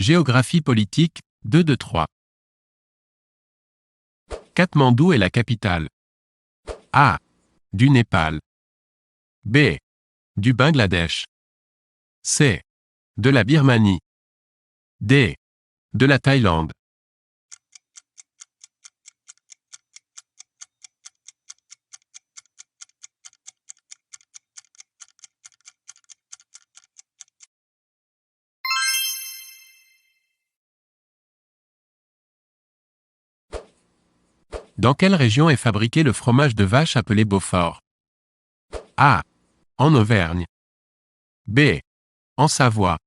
Géographie politique, 2 de 3. Katmandou est la capitale. A. Du Népal. B. Du Bangladesh. C. De la Birmanie. D. De la Thaïlande. Dans quelle région est fabriqué le fromage de vache appelé Beaufort? A. En Auvergne. B. En Savoie.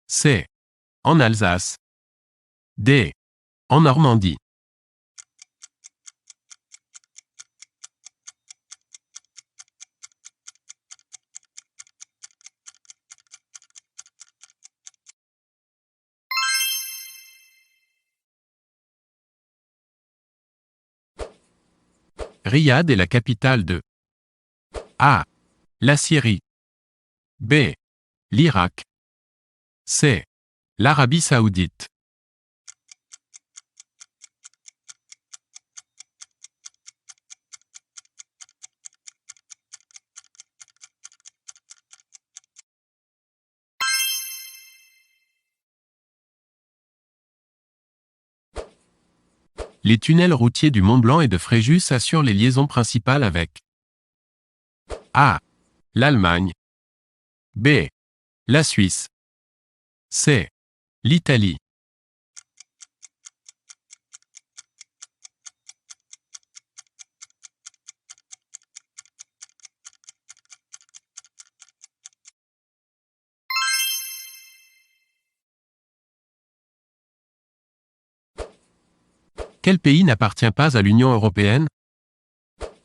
C. En Alsace. D. En Normandie. Riyad est la capitale de A. La Syrie. B. L'Irak. C. L'Arabie Saoudite. Les tunnels routiers du Mont Blanc et de Fréjus assurent les liaisons principales avec A. L'Allemagne. B. La Suisse. C. L'Italie. Quel pays n'appartient pas à l'Union européenne?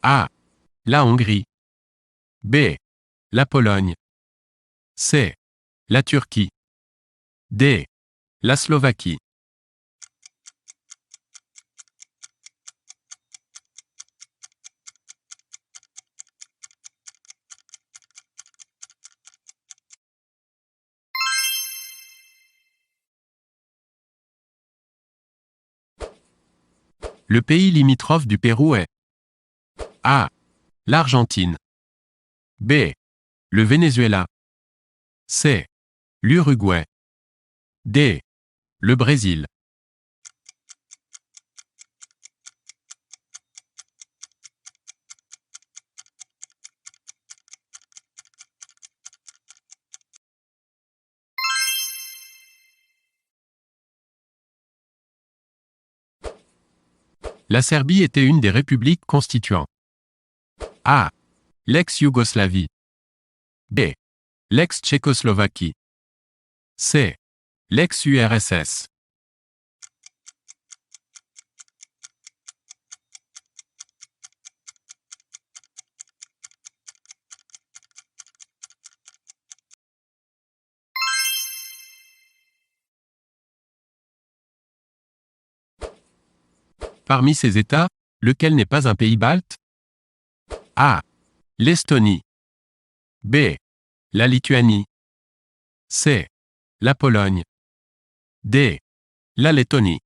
A. La Hongrie. B. La Pologne. C. La Turquie. D. La Slovaquie. Le pays limitrophe du Pérou est A. L'Argentine. B. Le Venezuela. C. L'Uruguay. D. Le Brésil. La Serbie était une des républiques constituant A. L'ex-Yougoslavie. B. L'ex-Tchécoslovaquie. C. L'ex-URSS. Parmi ces États, lequel n'est pas un pays balte? A. L'Estonie. B. La Lituanie. C. La Pologne. D. La Lettonie.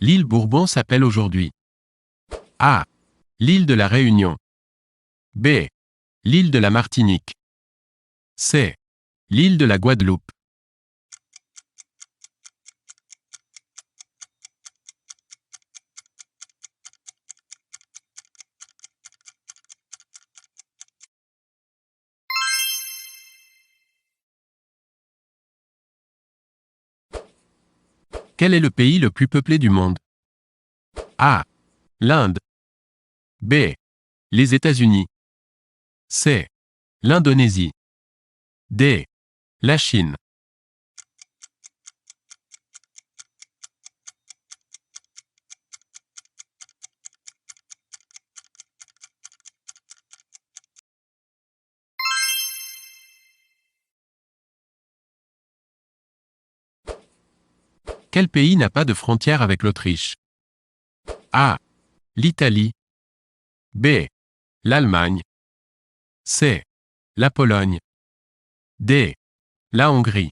L'île Bourbon s'appelle aujourd'hui A. L'île de la Réunion. B. L'île de la Martinique. C. L'île de la Guadeloupe. Quel est le pays le plus peuplé du monde? A. L'Inde. B. Les États-Unis. C. L'Indonésie. D. La Chine. Quel pays n'a pas de frontière avec l'Autriche? A. L'Italie. B. L'Allemagne. C. La Pologne. D. La Hongrie.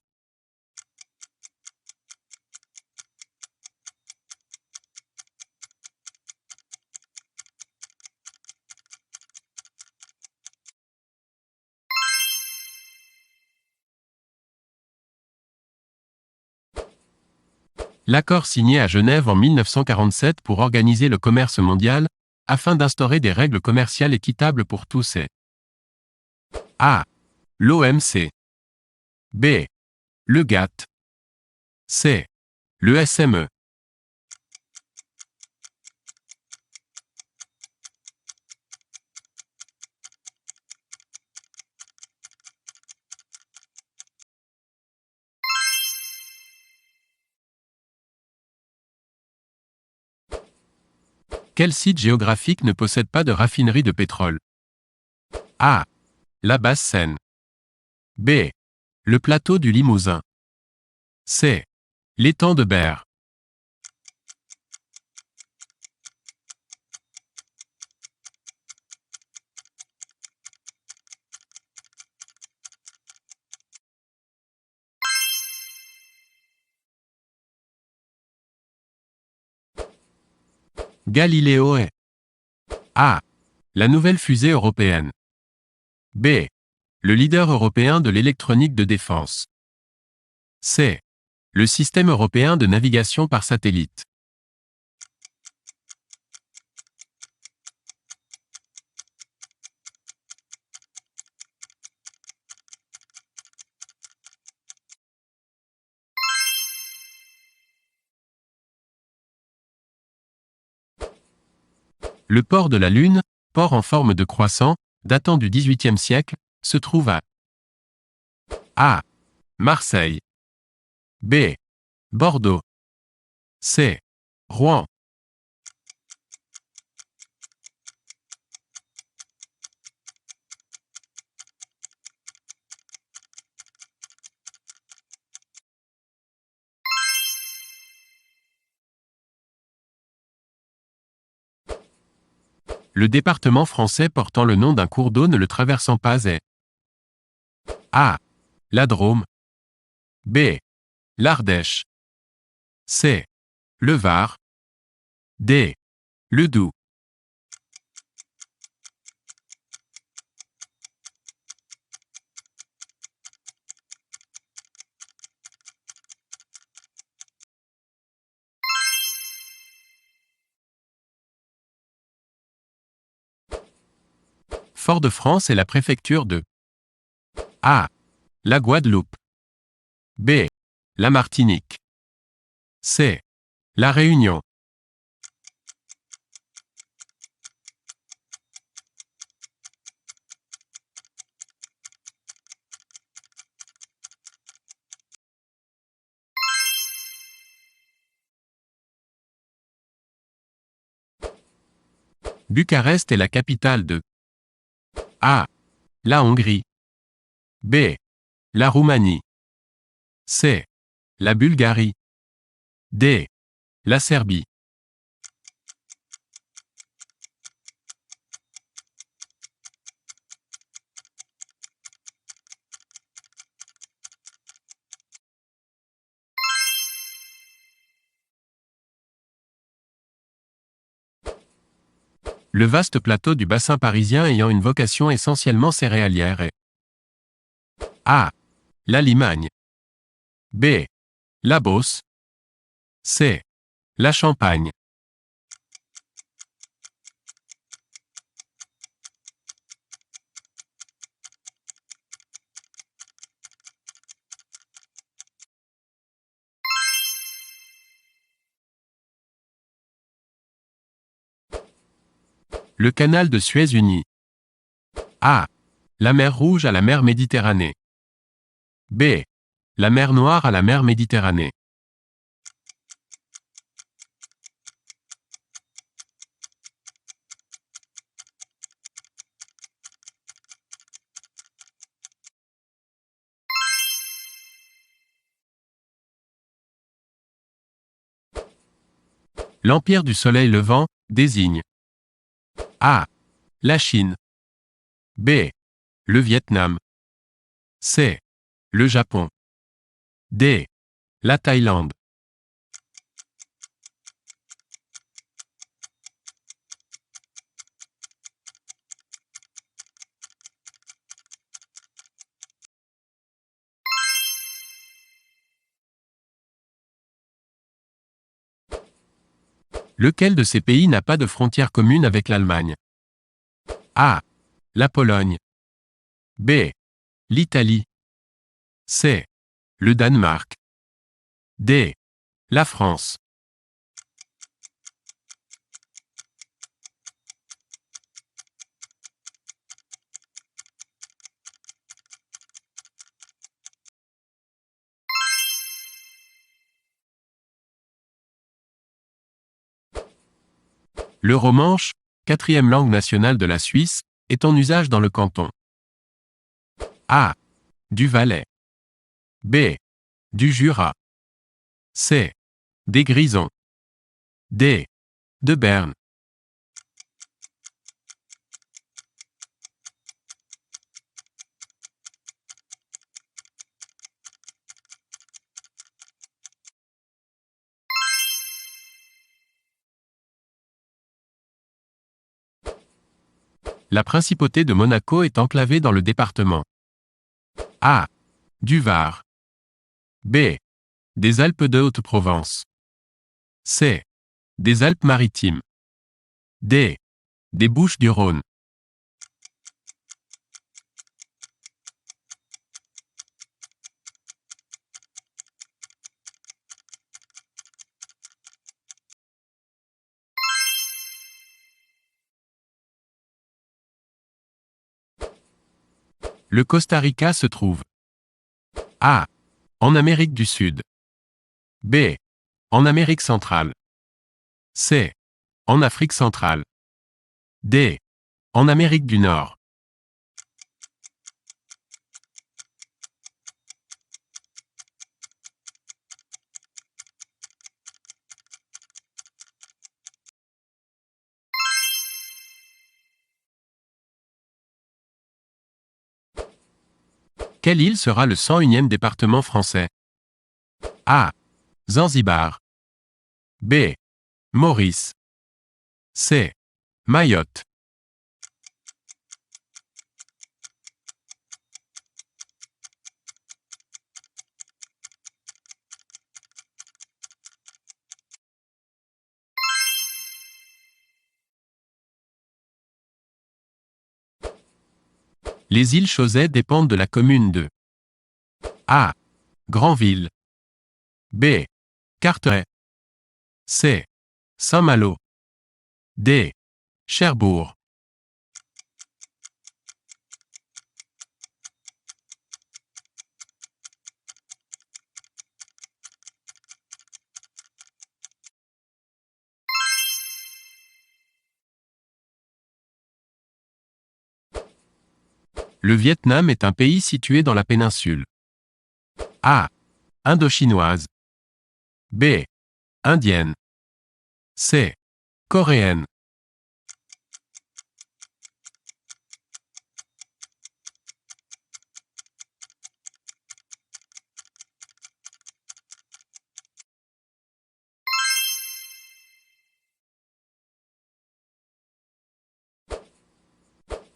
L'accord signé à Genève en 1947 pour organiser le commerce mondial, afin d'instaurer des règles commerciales équitables pour tous est A. L'OMC. B. Le GATT. C. Le SME. Quel site géographique ne possède pas de raffinerie de pétrole? A. La Basse-Seine. B. Le plateau du Limousin. C. L'étang de Berre. Galileo est A. La nouvelle fusée européenne. B. Le leader européen de l'électronique de défense. C. Le système européen de navigation par satellite. Le port de la Lune, port en forme de croissant, datant du XVIIIe siècle, se trouve à A. Marseille. B. Bordeaux. C. Rouen. Le département français portant le nom d'un cours d'eau ne le traversant pas est A. La Drôme. B. L'Ardèche. C. Le Var. D. Le Doubs. Fort-de-France est la préfecture de A. La Guadeloupe. B. La Martinique. C. La Réunion. Bucarest est la capitale de A. La Hongrie. B. La Roumanie. C. La Bulgarie. D. La Serbie. Le vaste plateau du bassin parisien ayant une vocation essentiellement céréalière est A. La Limagne. B. La Beauce. C. La Champagne. Le canal de Suez unit A. La mer Rouge à la mer Méditerranée. B. La mer Noire à la mer Méditerranée. L'Empire du Soleil levant désigne A. La Chine. B. Le Vietnam. C. Le Japon. D. La Thaïlande. Lequel de ces pays n'a pas de frontière commune avec l'Allemagne? A. La Pologne. B. L'Italie. C. Le Danemark. D. La France. Le romanche, quatrième langue nationale de la Suisse, est en usage dans le canton. A. Du Valais. B. Du Jura. C. Des Grisons. D. De Berne. La principauté de Monaco est enclavée dans le département. A. Du Var. B. Des Alpes de Haute-Provence. C. Des Alpes-Maritimes. D. Des Bouches-du-Rhône. Le Costa Rica se trouve A. En Amérique du Sud. B. En Amérique centrale. C. En Afrique centrale. D. En Amérique du Nord. Quelle île sera le 101e département français? A. Zanzibar. B. Maurice. C. Mayotte. Les îles Chausey dépendent de la commune de A. Granville. B. Carteret. C. Saint-Malo. D. Cherbourg. Le Vietnam est un pays situé dans la péninsule. A. Indochinoise. B. Indienne. C. Coréenne.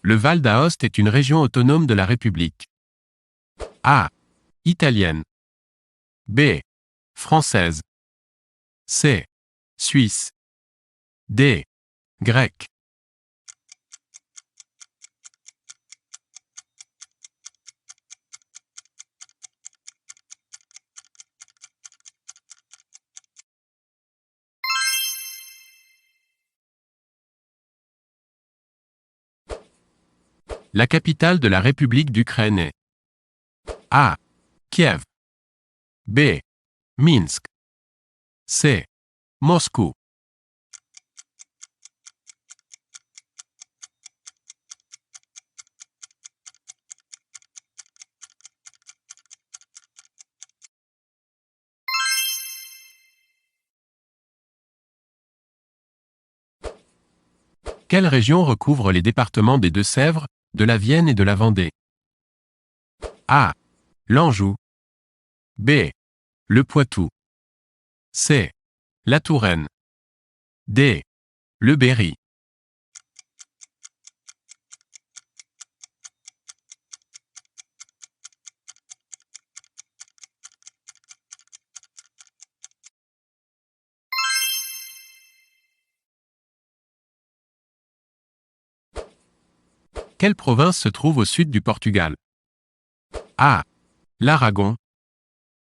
Le Val d'Aoste est une région autonome de la République. A. Italienne. B. Française. C. Suisse. D. Grecque. La capitale de la République d'Ukraine est A. Kiev. B. Minsk. C. Moscou. Quelle région recouvre les départements des Deux-Sèvres, de la Vienne et de la Vendée? A. L'Anjou. B. Le Poitou. C. La Touraine. D. Le Berry. Quelle province se trouve au sud du Portugal? A. L'Aragon.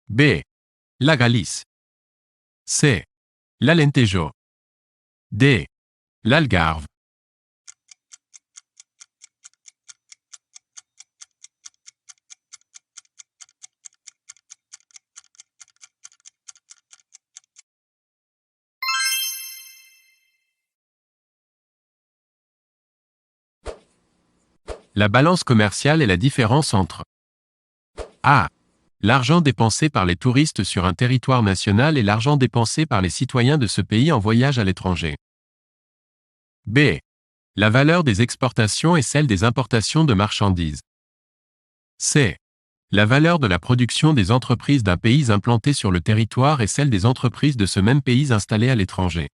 B. La Galice. C. L'Alentejo. D. L'Algarve. La balance commerciale est la différence entre A. L'argent dépensé par les touristes sur un territoire national et l'argent dépensé par les citoyens de ce pays en voyage à l'étranger. B. La valeur des exportations et celle des importations de marchandises. C. La valeur de la production des entreprises d'un pays implanté sur le territoire et celle des entreprises de ce même pays installées à l'étranger.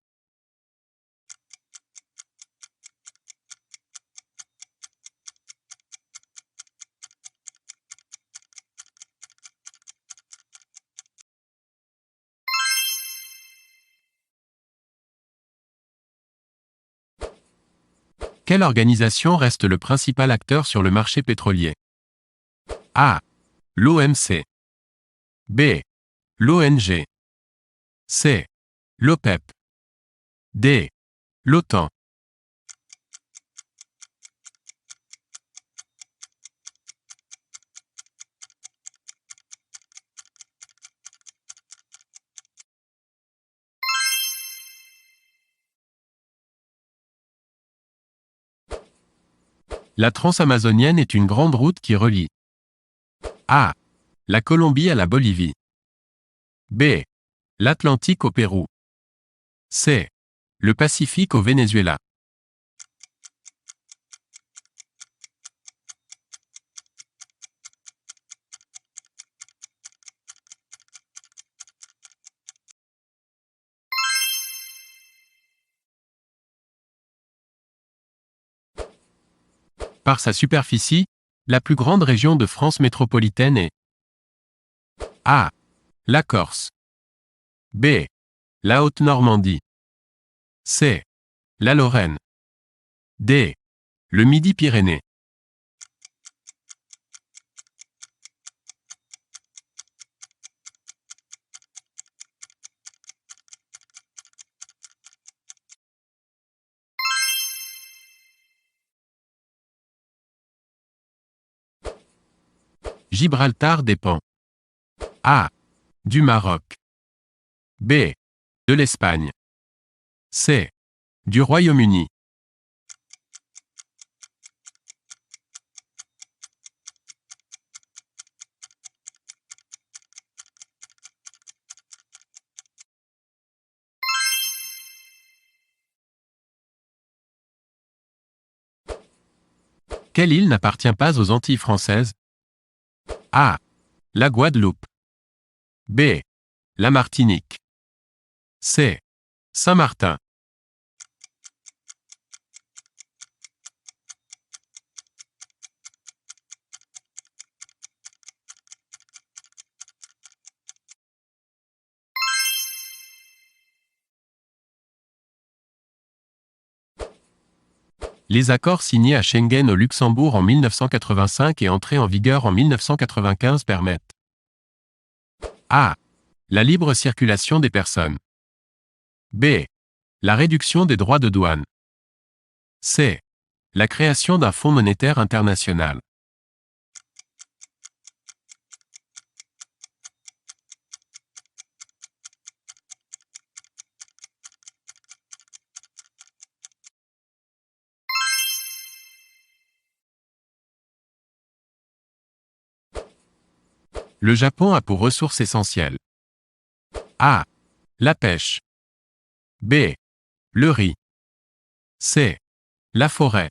Quelle organisation reste le principal acteur sur le marché pétrolier? A. L'OMC. B. L'ONG. C. L'OPEP. D. L'OTAN. La Transamazonienne est une grande route qui relie A. La Colombie à la Bolivie. B. L'Atlantique au Pérou. C. Le Pacifique au Venezuela. Par sa superficie, la plus grande région de France métropolitaine est A. La Corse. B. La Haute-Normandie. C. La Lorraine. D. Le Midi-Pyrénées. Gibraltar dépend A. Du Maroc. B. De l'Espagne. C. Du Royaume-Uni. Quelle île n'appartient pas aux Antilles françaises? A. La Guadeloupe. B. La Martinique. C. Saint-Martin. Les accords signés à Schengen au Luxembourg en 1985 et entrés en vigueur en 1995 permettent A. La libre circulation des personnes. B. La réduction des droits de douane. C. La création d'un fonds monétaire international. Le Japon a pour ressource essentielle A. La pêche. B. Le riz. C. La forêt.